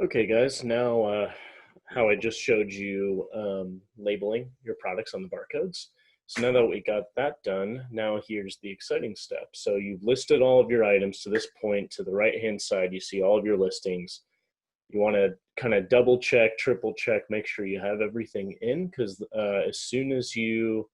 Okay, guys, now how I just showed you labeling your products on the barcodes. So now that we got that done, now here's the exciting step. So you've listed all of your items to this point. To the right-hand side, you see all of your listings. You want to kind of double check, triple check, make sure you have everything in, because as soon as you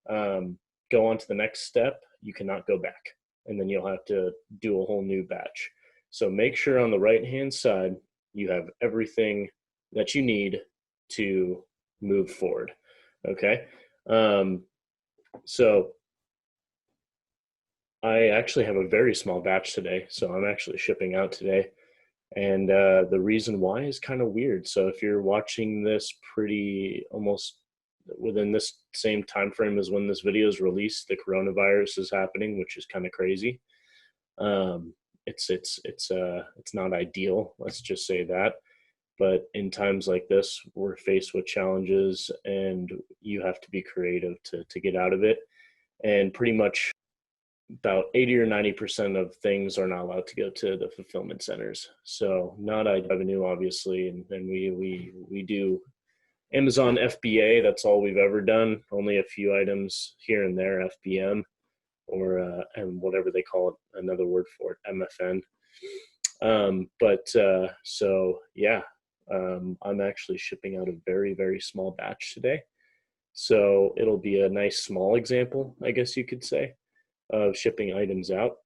go on to the next step, you cannot go back. And then you'll have to do a whole new batch. So make sure on the right-hand side, you have everything that you need to move forward. Okay. Um, so I actually have a very small batch today. So I'm actually shipping out today. And the reason why is kind of weird. So if you're watching this pretty almost within this same time frame as when this video is released, the coronavirus is happening, which is kind of crazy. Um, it's not ideal. Let's just say that. But in times like this, we're faced with challenges, and you have to be creative to get out of it. And pretty much about 80 or 90% of things are not allowed to go to the fulfillment centers. So not revenue, obviously, and we do Amazon FBA. That's all we've ever done. Only a few items here and there, FBM or and whatever they call it, another word for it, MFN. So yeah, I'm actually shipping out a very small batch today. So it'll be a nice small example, I guess you could say, of shipping items out.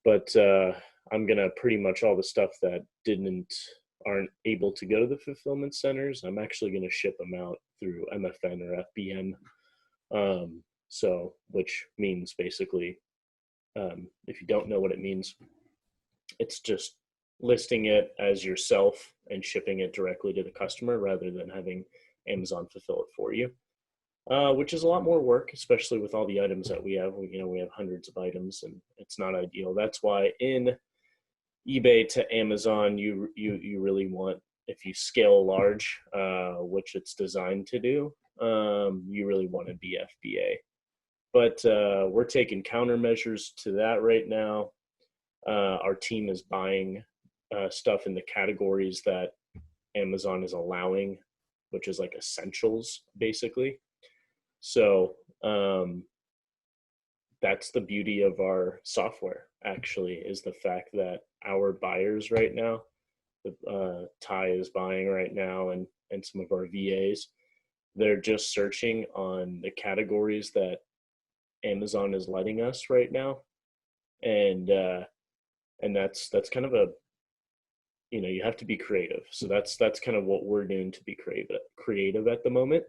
But I'm gonna pretty much all the stuff that aren't able to go to the fulfillment centers, I'm actually gonna ship them out through MFN or FBM. So which means basically, if you don't know what it means, it's just listing it as yourself and shipping it directly to the customer rather than having Amazon fulfill it for you, which is a lot more work, especially with all the items that we have. We have hundreds of items, and it's not ideal. That's why in eBay to Amazon, you really want, if you scale large, which it's designed to do, you really want to be FBA. But we're taking countermeasures to that right now. Our team is buying stuff in the categories that Amazon is allowing, which is like essentials, basically. So that's the beauty of our software, actually, is the fact that our buyers right now, Ty is buying right now, and some of our VAs, they're just searching on the categories that Amazon is letting us right now, and that's kind of a, you have to be creative. So that's kind of what we're doing to be creative at the moment,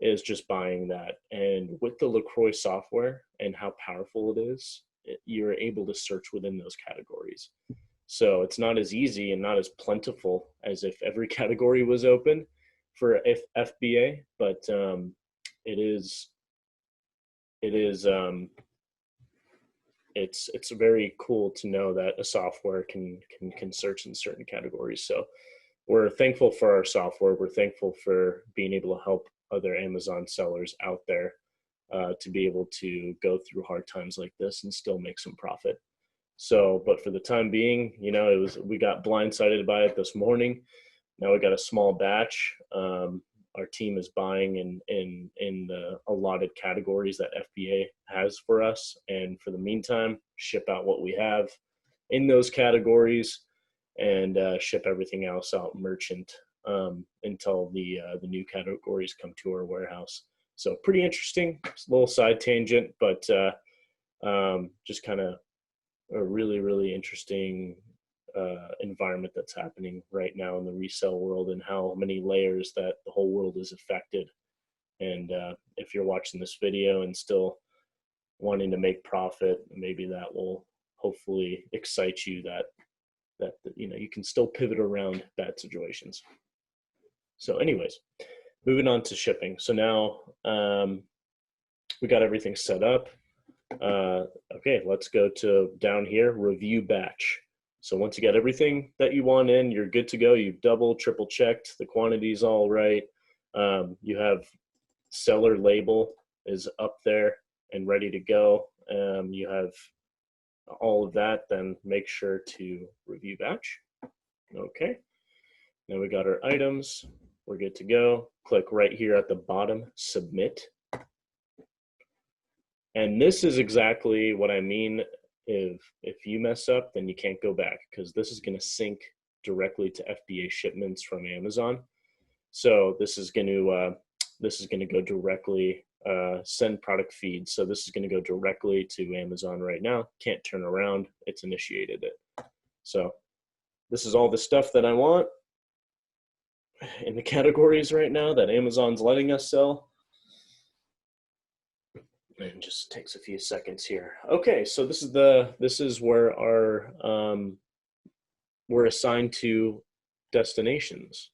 is just buying that. And with the Lacroi software and how powerful it is, you're able to search within those categories. So it's not as easy and not as plentiful as if every category was open for FBA, but it is it is it's very cool to know that a software can search in certain categories. So we're thankful for our software. We're thankful for being able to help other Amazon sellers out there to be able to go through hard times like this and still make some profit. So, but for the time being, we got blindsided by it this morning. Now we got a small batch. Our team is buying in the allotted categories that FBA has for us, and for the meantime, ship out what we have in those categories, and ship everything else out merchant until the new categories come to our warehouse. So pretty interesting. It's a little side tangent, but just kind of a really interesting environment that's happening right now in the resale world, and how many layers that the whole world is affected. And if you're watching this video and still wanting to make profit, maybe that will hopefully excite you that you can still pivot around bad situations. So anyways, moving on to shipping. So now we got everything set up. Okay, let's go to down here, review batch. So once you got everything that you want in, you're good to go. You've double, triple checked, the quantity's all right. You have seller label is up there and ready to go. You have all of that, then make sure to review batch. Okay. Now we got our items. We're good to go. Click right here at the bottom, submit. And this is exactly what I mean. If you mess up, then you can't go back, because this is going to sync directly to FBA shipments from Amazon. So this is going to go directly, send product feed. So this is going to go directly to Amazon right now. Can't turn around. It's initiated it. So this is all the stuff that I want in the categories right now that Amazon's letting us sell. And just takes a few seconds here. Okay, so this is where our we're assigned to destinations.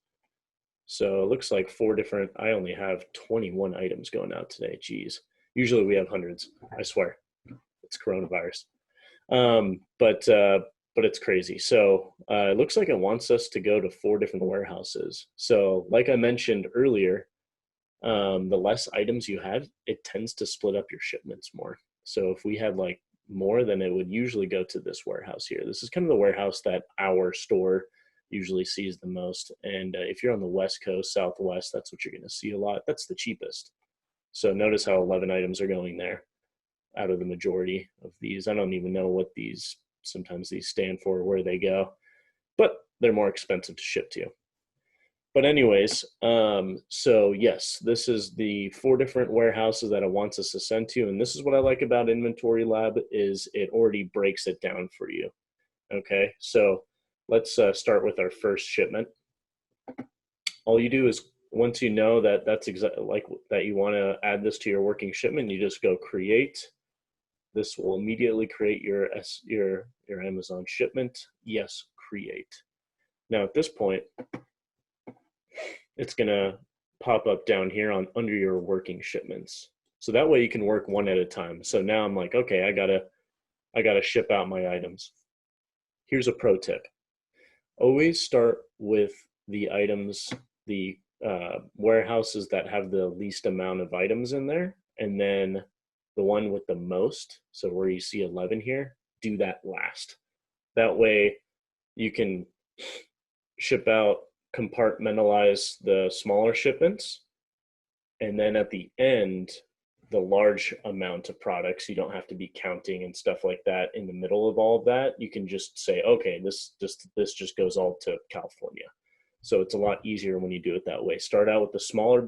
So it looks like 4 different. I only have 21 items going out today. Geez, usually we have hundreds. I swear, it's coronavirus. But it's crazy. So it looks like it wants us to go to 4 different warehouses. So like I mentioned earlier, the less items you have, it tends to split up your shipments more. So if we had like more, then it would usually go to this warehouse here. This is kind of the warehouse that our store usually sees the most. And if you're on the West Coast, Southwest, that's what you're going to see a lot. That's the cheapest. So notice how 11 items are going there out of the majority of these. I don't even know what sometimes these stand for, where they go, but they're more expensive to ship to. But anyways, so yes, this is the 4 different warehouses that it wants us to send to. And this is what I like about Inventory Lab, is it already breaks it down for you. Okay, so let's start with our first shipment. All you do is, once you know that that's exactly like that, you want to add this to your working shipment, you just go create. This will immediately create your Amazon shipment. Yes, create. Now at this point, it's going to pop up down here under your working shipments. So that way you can work one at a time. So now I'm like, okay, I gotta ship out my items. Here's a pro tip. Always start with the items, the warehouses that have the least amount of items in there, and then the one with the most, so where you see 11 here, do that last. That way you can ship out, compartmentalize the smaller shipments, and then at the end, the large amount of products, you don't have to be counting and stuff like that in the middle of all of that. You can just say, okay, this just goes all to California. So it's a lot easier when you do it that way. Start out with the smaller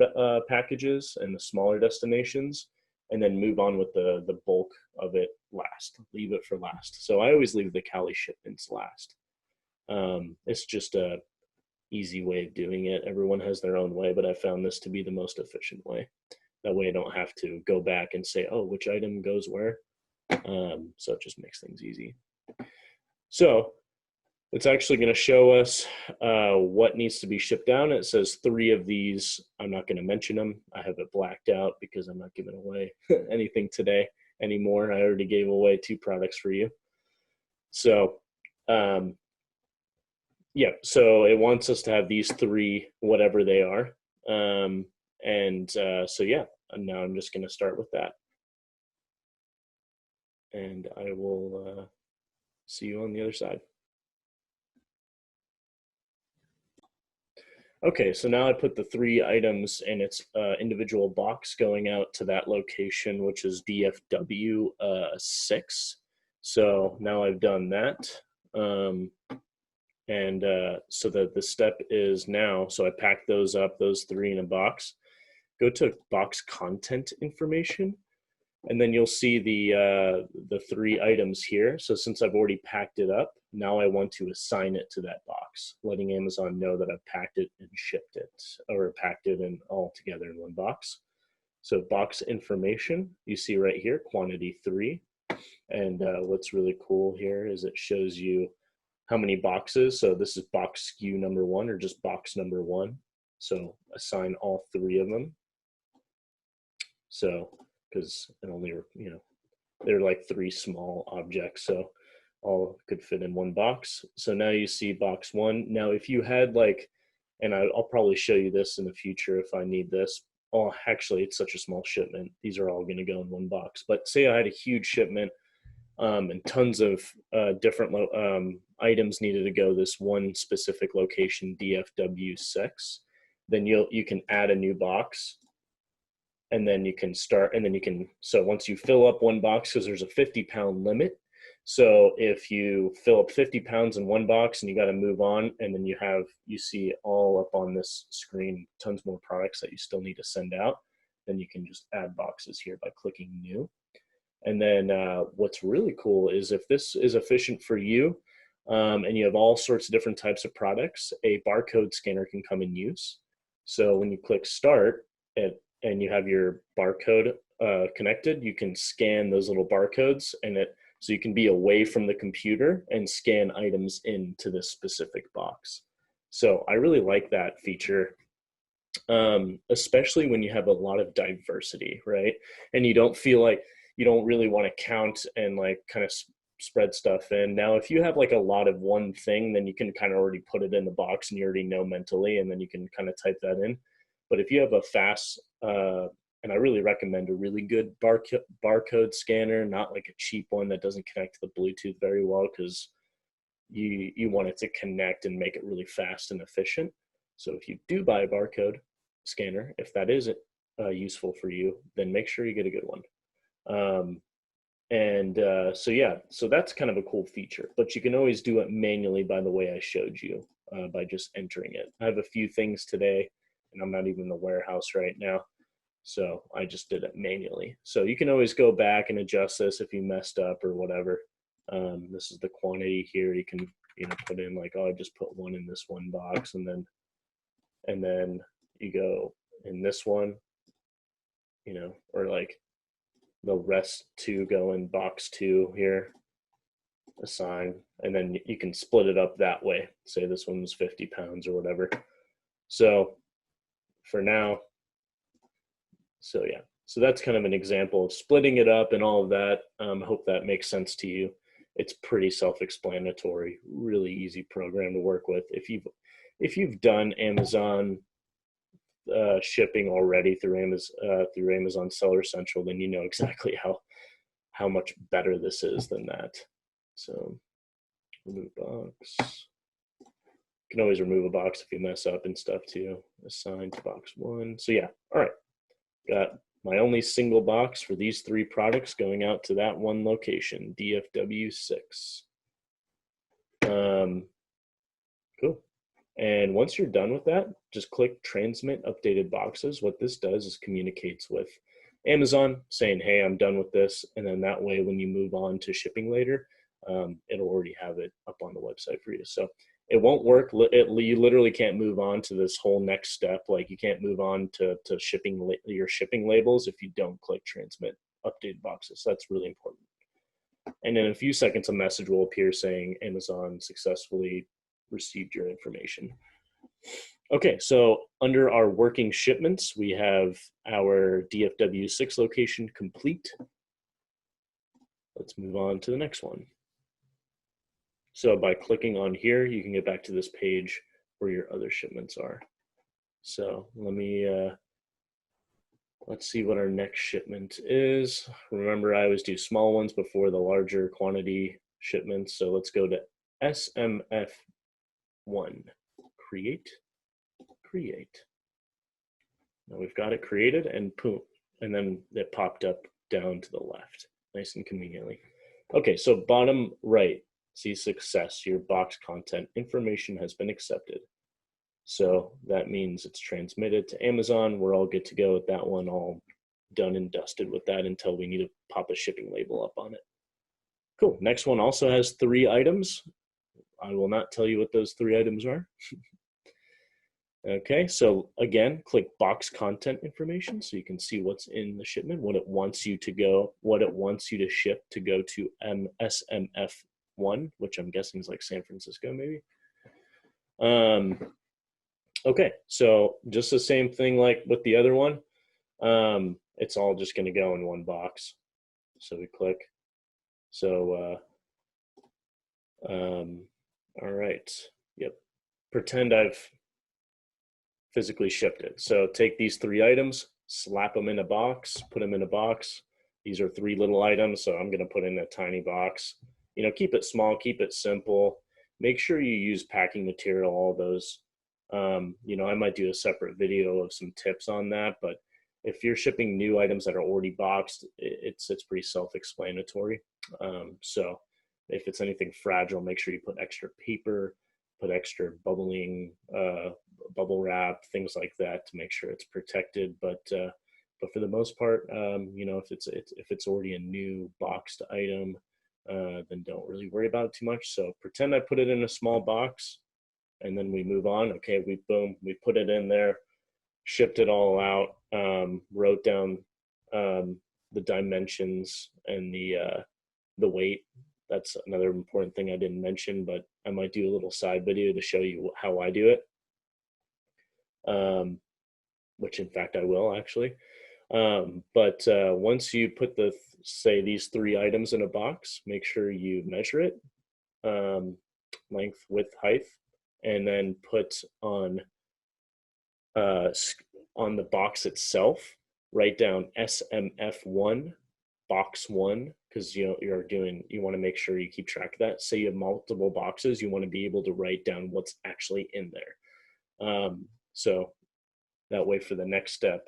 packages and the smaller destinations, and then move on with the bulk of it last. Leave it for last. So I always leave the Cali shipments last. It's just a easy way of doing it. Everyone has their own way, but I found this to be the most efficient way. That way I don't have to go back and say, oh, which item goes where. So it just makes things easy. So it's actually going to show us what needs to be shipped down. It says 3 of these. I'm not going to mention them. I have it blacked out because I'm not giving away anything today anymore. I already gave away 2 products for you. So yeah, so it wants us to have these 3, whatever they are. So yeah, and now I'm just going to start with that. And I will see you on the other side. Okay, so now I put the 3 items in its individual box going out to that location, which is DFW 6. So now I've done that. So that the step is now, so I packed those up, those 3 in a box. Go to box content information, and then you'll see the 3 items here. So since I've already packed it up, now I want to assign it to that box, letting Amazon know that I've packed it and shipped it, or packed it in all together in one box. So box information, you see right here, quantity 3. And what's really cool here is it shows you how many boxes. So this is box SKU number 1, or just box number 1. So assign all 3 of them. So, because it only, they're like 3 small objects, so all could fit in one box. So now you see box 1. Now, if you had and I'll probably show you this in the future if I need this. Oh, actually, it's such a small shipment. These are all going to go in one box. But say I had a huge shipment, and tons of different items needed to go this one specific location, DFW6, then you can add a new box, and then you can start, and then you can, so once you fill up one box, because there's a 50-pound limit, so if you fill up 50 pounds in one box and you got to move on, and then you see all up on this screen tons more products that you still need to send out, then you can just add boxes here by clicking new. And then what's really cool is if this is efficient for you, and you have all sorts of different types of products, a barcode scanner can come in use. So when you click start and you have your barcode connected, you can scan those little barcodes, so you can be away from the computer and scan items into this specific box. So I really like that feature, especially when you have a lot of diversity, right? And you don't feel like you don't really want to count and like kind of spread stuff in. Now, if you have like a lot of one thing, then you can kind of already put it in the box and you already know mentally, and then you can kind of type that in. But if you have a fast, and I really recommend a really good barcode scanner, not like a cheap one that doesn't connect to the Bluetooth very well, because you want it to connect and make it really fast and efficient. So if you do buy a barcode scanner, if that isn't useful for you, then make sure you get a good one. So that's kind of a cool feature, but you can always do it manually by the way I showed you, by just entering it. I have a few things today, and I'm not even in the warehouse right now, so I just did it manually. So you can always go back and adjust this if you messed up or whatever. This is the quantity here. You can put in like, oh, I just put one in this one box, and then you go in this one, or like the rest two go in box 2 here, assign, and then you can split it up that way. Say this one's 50 pounds or whatever. So for now, so that's kind of an example of splitting it up and all of that. Hope that makes sense to you. It's pretty self-explanatory, really easy program to work with. If you've done Amazon shipping already through Amazon Seller Central, then you know exactly how much better this is than that. So remove box. You can always remove a box if you mess up and stuff too. Assign to box 1. So yeah, all right. Got my only single box for these 3 products going out to that one location, DFW6. Cool. And once you're done with that, just click Transmit Updated Boxes. What this does is communicates with Amazon saying, hey, I'm done with this. And then that way, when you move on to shipping later, it'll already have it up on the website for you. So it won't work. You literally can't move on to this whole next step. Like you can't move on to your shipping labels if you don't click Transmit Updated Boxes. So that's really important. And in a few seconds, a message will appear saying Amazon successfully received your information. Okay, so under our working shipments, we have our DFW6 location complete. Let's move on to the next one. So by clicking on here, you can get back to this page where your other shipments are. So let's see what our next shipment is. Remember, I always do small ones before the larger quantity shipments. So let's go to SMF1, create. Now we've got it created, and boom, and then it popped up down to the left, nice and conveniently. Okay, so bottom right, see success, your box content information has been accepted. So that means it's transmitted to Amazon. We're all good to go with that one, all done and dusted with that until we need to pop a shipping label up on it. Cool, next one also has 3 items. I will not tell you what those 3 items are. Okay, so again, click box content information so you can see what's in the shipment, what it wants you to ship to go to SMF1, which I'm guessing is like San Francisco maybe. Okay, so just the same thing like with the other one. It's all just going to go in one box. So we click. So, all right, yep. Pretend I've physically shipped it. So take these 3 items, slap them in a box, put them in a box. these are 3 little items, so I'm going to put in a tiny box. You know, keep it small, keep it simple. Make sure you use packing material, all those. You know, I might do a separate video of some tips on that, but if you're shipping new items that are already boxed, it's pretty self-explanatory. So if it's anything fragile, make sure you put extra paper, put extra bubbling bubble wrap, things like that to make sure it's protected. But for the most part, you know, if it's already a new boxed item, then don't really worry about it too much. So pretend I put it in a small box, and then we move on. Okay, we put it in there, shipped it all out, wrote down the dimensions and the weight. That's another important thing I didn't mention, but I might do a little side video to show you how I do it, which in fact I will actually. But once you put say these 3 items in a box, make sure you measure it, length, width, height, and then put on the box itself, write down SMF1, box 1, because you want to make sure you keep track of that. Say you have multiple boxes, you want to be able to write down what's actually in there. So that way for the next step,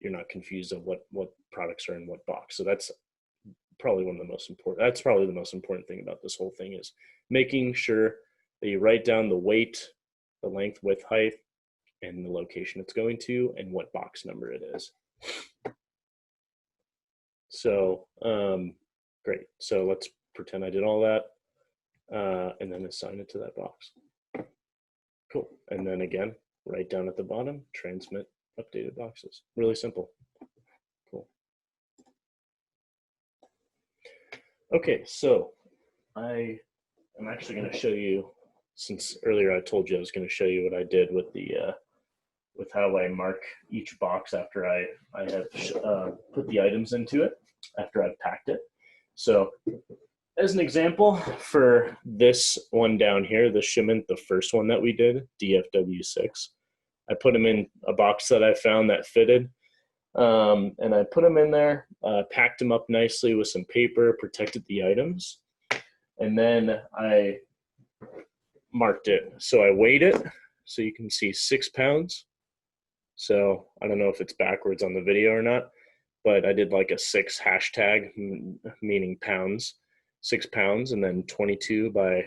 you're not confused of what products are in what box. So that's probably the most important thing about this whole thing, is making sure that you write down the weight, the length, width, height, and the location it's going to, and what box number it is. So great. So let's pretend I did all that, and then assign it to that box. Cool. And then again, right down at the bottom, transmit updated boxes. Really simple. Cool. Okay, so I am actually going to show you, since earlier I told you I was going to show you what I did with with how I mark each box after I have put the items into it, after I've packed it. So as an example, for this one down here, the shipment, the first one that we did, DFW6, I put them in a box that I found that fitted, and I put them in there, packed them up nicely with some paper, protected the items, and then I marked it. So I weighed it, so you can see 6 pounds. So I don't know if it's backwards on the video or not, but I did like a 6 hashtag, meaning pounds, 6 pounds, and then 22 by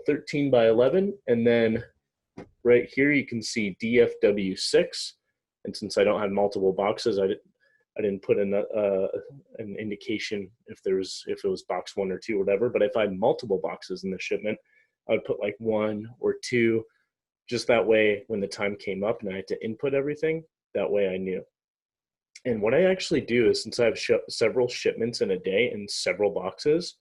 13 by 11. And then right here, you can see DFW6. And since I don't have multiple boxes, I didn't put in an indication if it was box 1 or 2 or whatever. But if I had multiple boxes in the shipment, I would put like 1 or 2, just that way when the time came up and I had to input everything, that way I knew. And what I actually do is, since I have several shipments in a day and several boxes,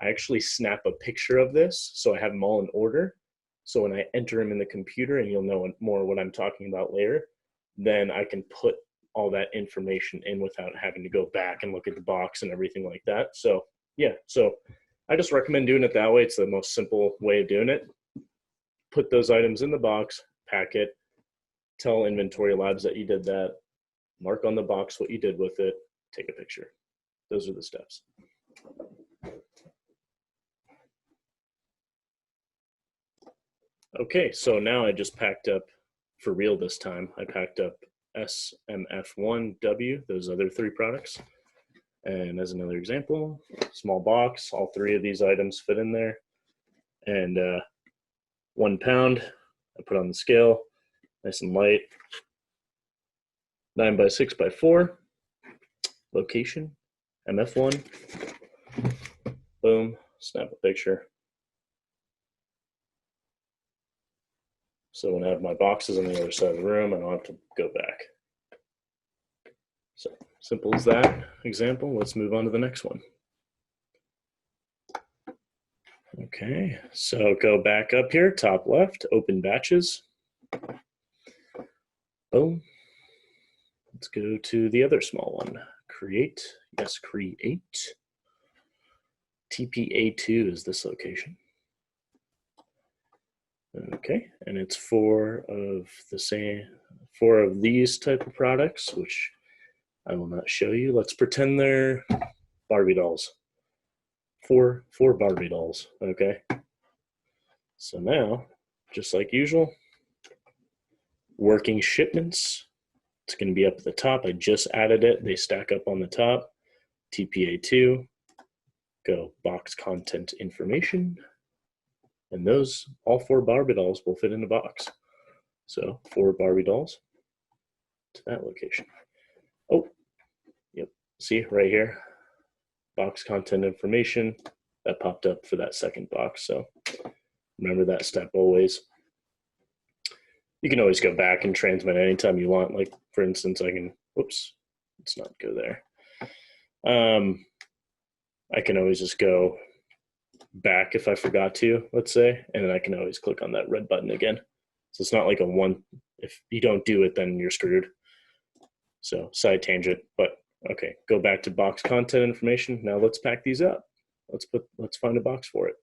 I actually snap a picture of this so I have them all in order. So when I enter them in the computer, and you'll know more what I'm talking about later, then I can put all that information in without having to go back and look at the box and everything like that. So yeah, so I just recommend doing it that way. It's the most simple way of doing it. Put those items in the box, pack it, tell Inventory Labs that you did that, mark on the box what you did with it, take a picture. Those are the steps. Okay, so now I just packed up, for real this time, I packed up SMF1W, those other 3 products. And as another example, small box, all 3 of these items fit in there. And 1 pound, I put on the scale, nice and light. 9 by 6 by 4, location, MF1, boom, snap a picture. So when I have my boxes on the other side of the room, I don't have to go back. So simple as that example. Let's move on to the next one. Okay, so go back up here, top left, open batches. Boom. Let's go to the other small one. Create, yes, create. TPA2 is this location. Okay, and it's 4 of these type of products, which I will not show you. Let's pretend they're Barbie dolls. Four Barbie dolls, okay? So now, just like usual, working shipments. It's going to be up at the top. I just added it. They stack up on the top. TPA2, go box content information. And those, all 4 Barbie dolls will fit in the box. So 4 Barbie dolls to that location. Oh, yep. See right here, box content information. That popped up for that second box. So remember that step always. You can always go back and transmit anytime you want. Like, for instance, I can, whoops, let's not go there. I can always just go back if I forgot to, let's say, and then I can always click on that red button again. So it's not like a one, if you don't do it, then you're screwed. So side tangent, but okay, go back to box content information. Now let's pack these up. Let's find a box for it.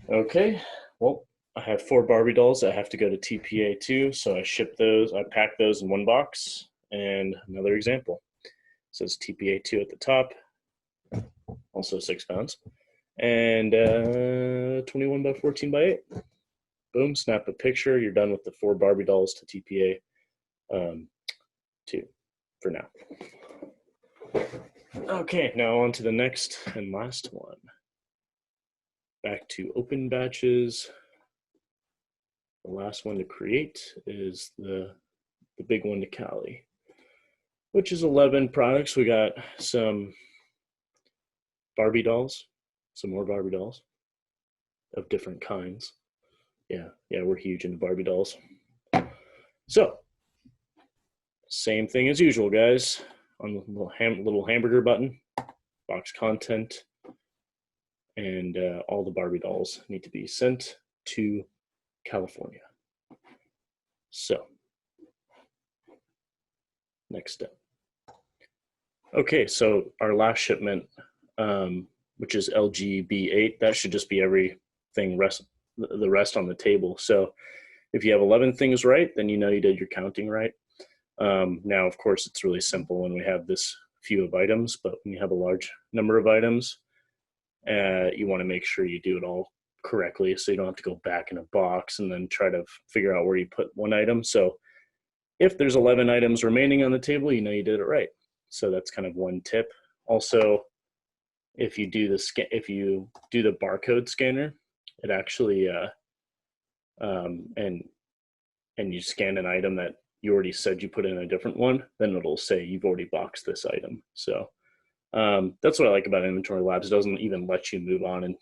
Okay, well, I have 4 Barbie dolls that have to go to TPA2, so I pack those in 1 box. And another example, it says TPA2 at the top, also 6 pounds, and 21 by 14 by 8. Boom, snap a picture. You're done with the 4 Barbie dolls to TPA 2 for now. Okay, now on to the next and last one. Back to open batches. The last one to create is the big one to Cali, which is 11 products. We got some Barbie dolls, some more Barbie dolls of different kinds. Yeah, we're huge into Barbie dolls. So, same thing as usual, guys. On the little hamburger button, box content, and all the Barbie dolls need to be sent to California. So, next step. Okay, so our last shipment, which is LGB8, that should just be everything the rest on the table. So if you have 11 things right, then you know you did your counting right. Now, of course, it's really simple when we have this few of items, but when you have a large number of items, you want to make sure you do it all correctly so you don't have to go back in a box and then try to figure out where you put one item. So if there's 11 items remaining on the table, you know you did it right. So that's kind of one tip. Also, if you do the barcode scanner, it actually and you scan an item that you already said you put in a different one, then it'll say you've already boxed this item. So that's what I like about Inventory Labs. It doesn't even let you move on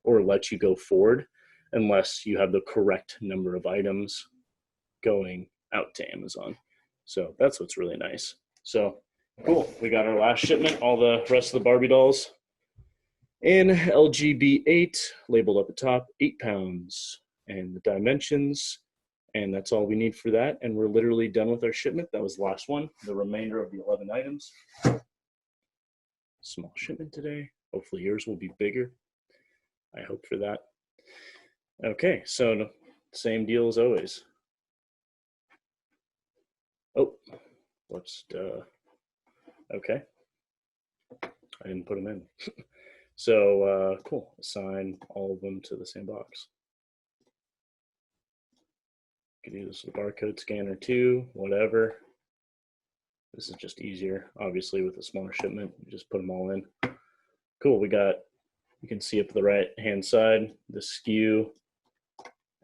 or let you go forward unless you have the correct number of items going out to Amazon. So that's what's really nice. So cool, we got our last shipment, all the rest of the Barbie dolls in LGB8, labeled up at top, 8 pounds, and the dimensions, and that's all we need for that, and we're literally done with our shipment. That was the last one, the remainder of the 11 items. Small shipment today. Hopefully yours will be bigger. I hope for that. Okay, so same deal as always. Oh, whoops, okay. I didn't put them in. So cool, assign all of them to the same box. You can do this with a barcode scanner too, whatever. This is just easier, obviously with a smaller shipment, you just put them all in. Cool, you can see up the right hand side, the SKU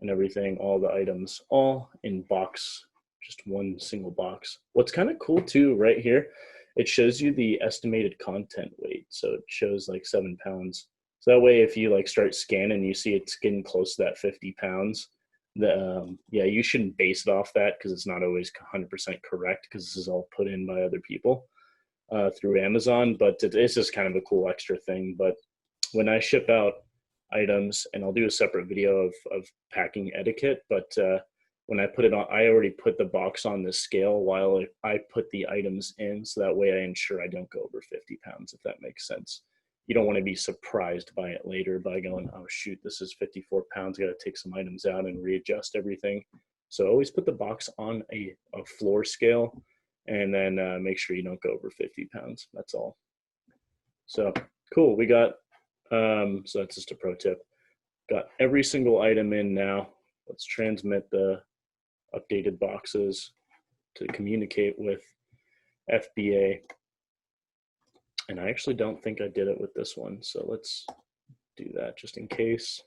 and everything, all the items, all in box, just one single box. What's kind of cool too, right here, it shows you the estimated content weight. So it shows like 7 pounds. So that way, if you like start scanning, you see it's getting close to that 50 pounds. Yeah, you shouldn't base it off that because it's not always 100% correct because this is all put in by other people through Amazon. But it's just kind of a cool extra thing. But when I ship out items, and I'll do a separate video of packing etiquette, but when I put it on, I already put the box on the scale while I put the items in, so that way I ensure I don't go over 50 pounds, if that makes sense. You don't want to be surprised by it later by going, oh shoot, this is 54 pounds, got to take some items out and readjust everything. So always put the box on a floor scale, and then make sure you don't go over 50 pounds. That's all. So cool. We got, so that's just a pro tip. Got every single item in now. Let's transmit the updated boxes to communicate with FBA. And I actually don't think I did it with this one. So let's do that just in case.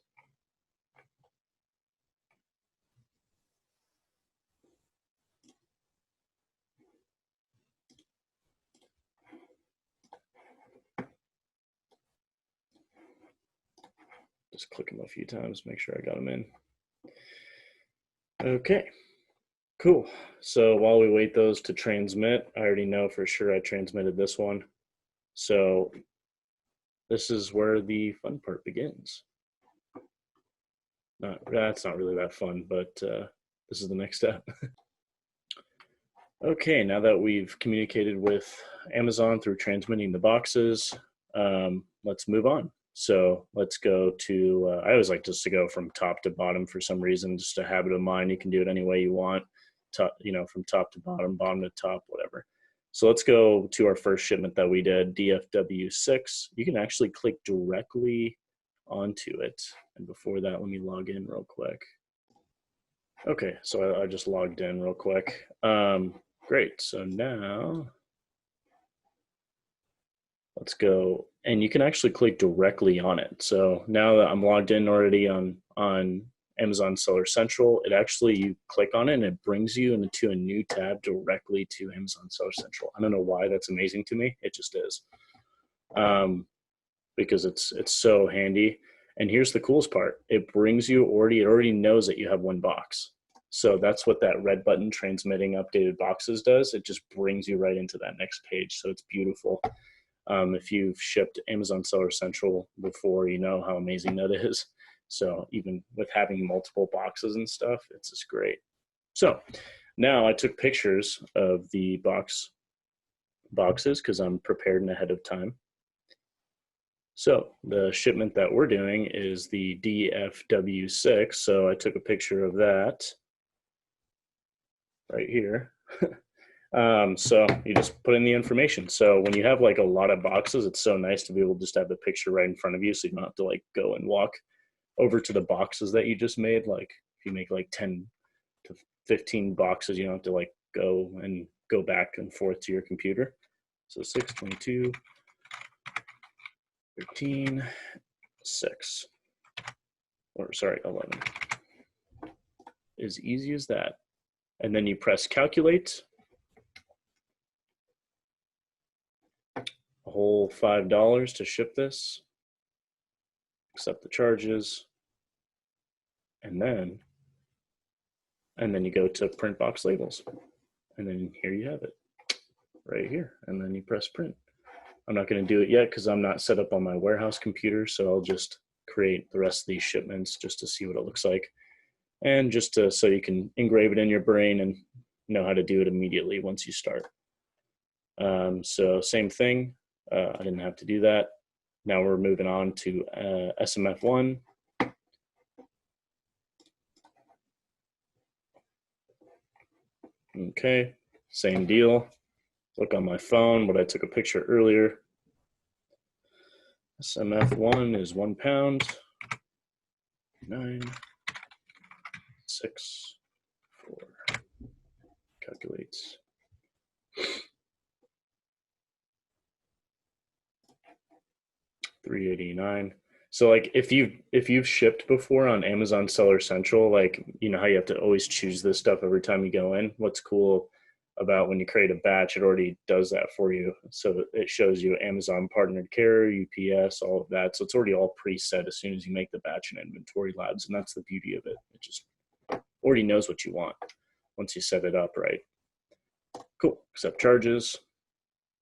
Just click them a few times, make sure I got them in. Okay, cool. So while we wait those to transmit, I already know for sure I transmitted this one. So this is where the fun part begins. That's not really that fun, but this is the next step. Okay, now that we've communicated with Amazon through transmitting the boxes, let's move on. So let's go to, I always like just to go from top to bottom for some reason, just a habit of mine. You can do it any way you want, from top to bottom, bottom to top, whatever. So let's go to our first shipment that we did, DFW6. You can actually click directly onto it. And before that, let me log in real quick. Okay, so I just logged in real quick. Great, so now let's go, and you can actually click directly on it. So now that I'm logged in already on Amazon Seller Central, you click on it and it brings you into a new tab directly to Amazon Seller Central. I don't know why that's amazing to me. It just is, because it's so handy. And here's the coolest part. It brings you it already knows that you have one box. So that's what that red button transmitting updated boxes does. It just brings you right into that next page. So it's beautiful. If you've shipped Amazon Seller Central before, you know how amazing that is. So even with having multiple boxes and stuff, it's just great. So now I took pictures of the boxes because I'm prepared and ahead of time. So the shipment that we're doing is the DFW6. So I took a picture of that right here. So you just put in the information. So when you have like a lot of boxes, it's so nice to be able to just have the picture right in front of you, so you don't have to like go and walk over to the boxes that you just made. Like if you make like 10 to 15 boxes, you don't have to like go back and forth to your computer. So 622 13 6, or sorry, 11. As easy as that. And then you press calculate. A whole $5 to ship this. Accept the charges. And then you go to print box labels. And then here you have it, right here. And then you press print. I'm not going to do it yet because I'm not set up on my warehouse computer, so I'll just create the rest of these shipments just to see what it looks like. And just so you can engrave it in your brain and know how to do it immediately once you start. So same thing, I didn't have to do that. Now we're moving on to SMF1. Okay, same deal. Look on my phone, what I took a picture earlier. SMF1 is 1 pound, 9, 6, 4, calculates. $389. So like if you've shipped before on Amazon Seller Central, like you know how you have to always choose this stuff every time you go in. What's cool about when you create a batch, it already does that for you. So it shows you Amazon partnered carrier, UPS, all of that. So it's already all preset as soon as you make the batch in Inventory Labs, and that's the beauty of it. It just already knows what you want once you set it up right. Cool. Accept charges.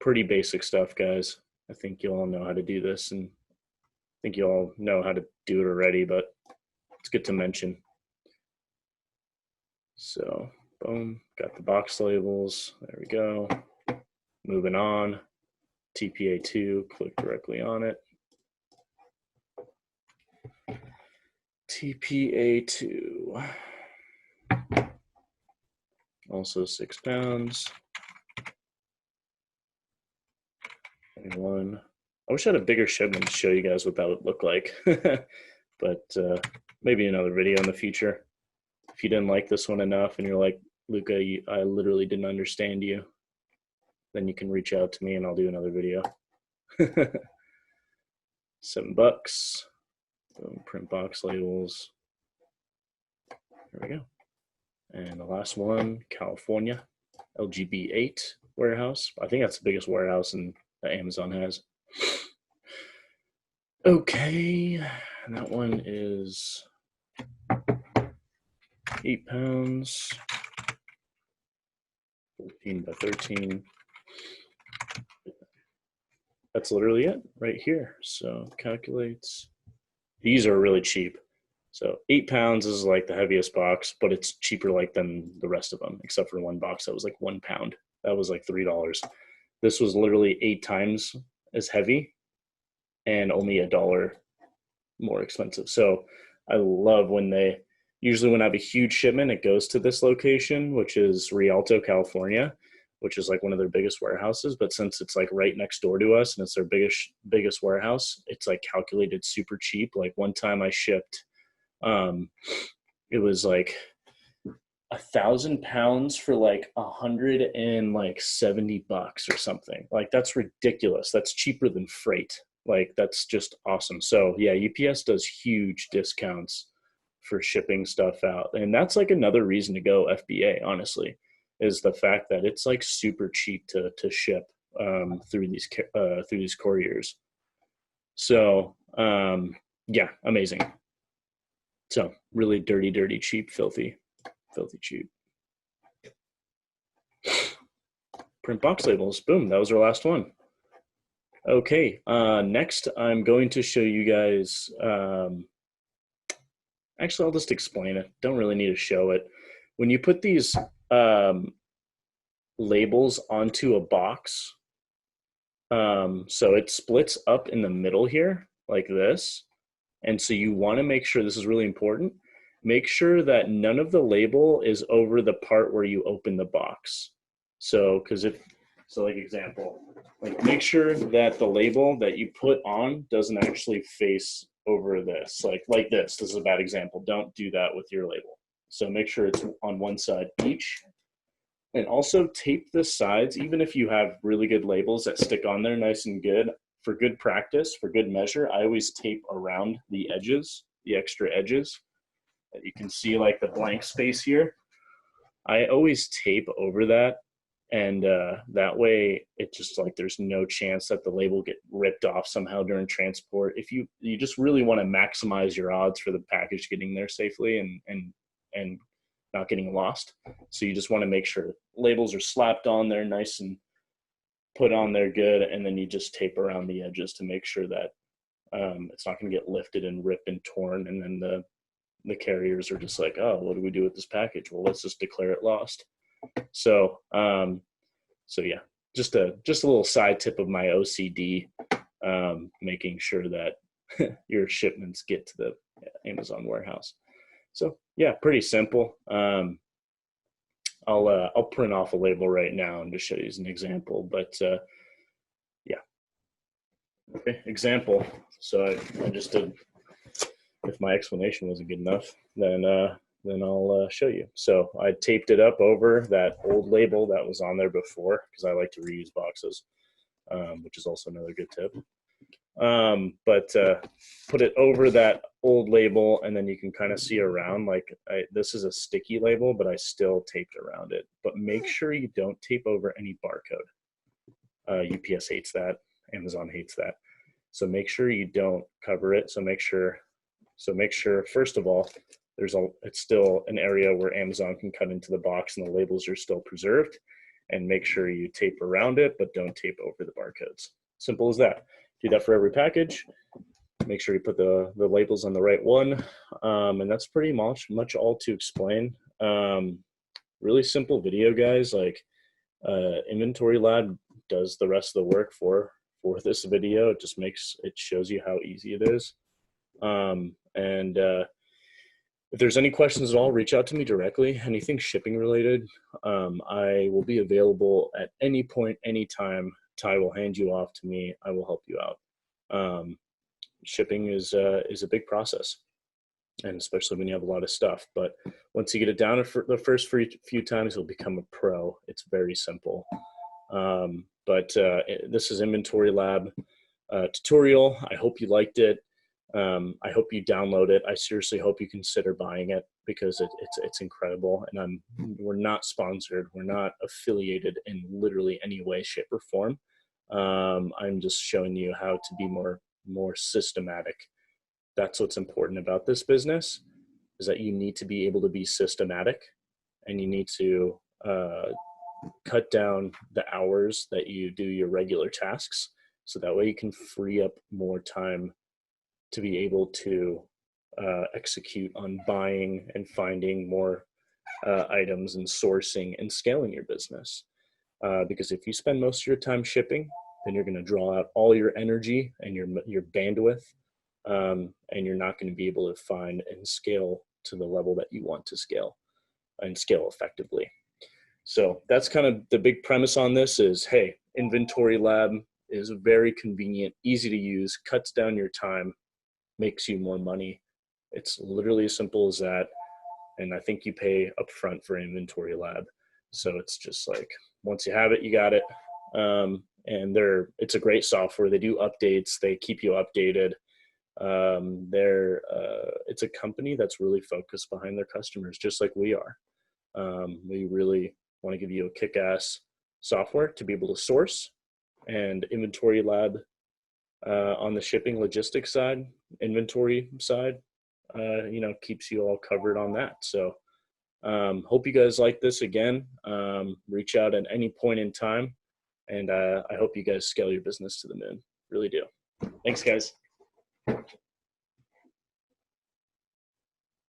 Pretty basic stuff, guys. I think you all know how to do this, and I think you all know how to do it already, but it's good to mention. So boom, got the box labels. There we go. Moving on. TPA2, click directly on it. TPA2. Also 6 pounds. 21. I wish I had a bigger shipment to show you guys what that would look like. But maybe another video in the future. If you didn't like this one enough and you're like, Luca, I literally didn't understand you, then you can reach out to me and I'll do another video. $7. Boom, print box labels. There we go. And the last one, California, LGB8 warehouse. I think that's the biggest warehouse that Amazon has. Okay, and that one is 8 pounds, 14 by 13. That's literally it right here. So calculates. These are really cheap. So 8 pounds is like the heaviest box, but it's cheaper like than the rest of them, except for one box that was like 1 pound. That was like $3. This was literally 8 times as heavy and only $1 more expensive. So I love usually when I have a huge shipment, it goes to this location, which is Rialto, California, which is like one of their biggest warehouses. But since it's like right next door to us and it's their biggest warehouse, it's like calculated super cheap. Like one time I shipped, it was like 1,000 pounds for like $170 or something. Like that's ridiculous. That's cheaper than freight. Like that's just awesome. So yeah, UPS does huge discounts for shipping stuff out. And that's like another reason to go FBA, honestly, is the fact that it's like super cheap to ship through these couriers. So yeah, amazing. So really dirty, cheap, filthy cheap. Print box labels. Boom, that was our last one. Okay, next I'm going to show you guys, actually I'll just explain it. Don't really need to show it. When you put these labels onto a box, so it splits up in the middle here like this. And so you want to make sure, this is really important, make sure that none of the label is over the part where you open the box. So, like example, like make sure that the label that you put on doesn't actually face over this, like this. This is a bad example. Don't do that with your label. So make sure it's on one side each. And also tape the sides, even if you have really good labels that stick on there nice and good. For good practice, for good measure, I always tape around the edges, the extra edges. You can see like the blank space here. I always tape over that, and that way it just like there's no chance that the label get ripped off somehow during transport. If you just really want to maximize your odds for the package getting there safely and not getting lost. So you just want to make sure labels are slapped on there nice and put on there good, and then you just tape around the edges to make sure that it's not going to get lifted and ripped and torn, and then the carriers are just like, oh, what do we do with this package? Well, let's just declare it lost. So yeah, just a little side tip of my OCD, making sure that your shipments get to the Amazon warehouse. So yeah, pretty simple. I'll print off a label right now and just show you as an example, but yeah. Okay, example. So I just did, if my explanation wasn't good enough, then I'll show you. So I taped it up over that old label that was on there before, because I like to reuse boxes, which is also another good tip. But put it over that old label, and then you can kind of see around, like this is a sticky label, but I still taped around it. But make sure you don't tape over any barcode. UPS hates that. Amazon hates that. So make sure you don't cover it. So make sure first of all, it's still an area where Amazon can cut into the box and the labels are still preserved. And make sure you tape around it, but don't tape over the barcodes. Simple as that. Do that for every package. Make sure you put the labels on the right one. And that's pretty much all to explain. Really simple video, guys. Like Inventory Lab does the rest of the work for this video. It shows you how easy it is. If there's any questions at all, reach out to me directly. Anything shipping related, I will be available at any point, anytime, Ty will hand you off to me. I will help you out. Shipping is a big process, and especially when you have a lot of stuff. But once you get it down for the first few times, you'll become a pro. It's very simple. This is Inventory Lab tutorial. I hope you liked it. I hope you download it. I seriously hope you consider buying it, because it's incredible. And we're not sponsored. We're not affiliated in literally any way, shape, or form. I'm just showing you how to be more systematic. That's what's important about this business, is that you need to be able to be systematic, and you need to cut down the hours that you do your regular tasks, so that way you can free up more time to be able to execute on buying and finding more items and sourcing and scaling your business. Because if you spend most of your time shipping, then you're going to draw out all your energy and your bandwidth, and you're not going to be able to find and scale to the level that you want to scale and scale effectively. So that's kind of the big premise on this is, hey, Inventory Lab is very convenient, easy to use, cuts down your time, makes you more money. It's literally as simple as that. And I think you pay upfront for Inventory Lab. So it's just like, once you have it, you got it. And it's a great software. They do updates. They keep you updated. It's a company that's really focused behind their customers, just like we are. We really want to give you a kick-ass software to be able to source, and Inventory Lab on the shipping logistics side, inventory side, keeps you all covered on that. So hope you guys like this. Again, reach out at any point in time, and I hope you guys scale your business to the moon. Really do. Thanks, guys.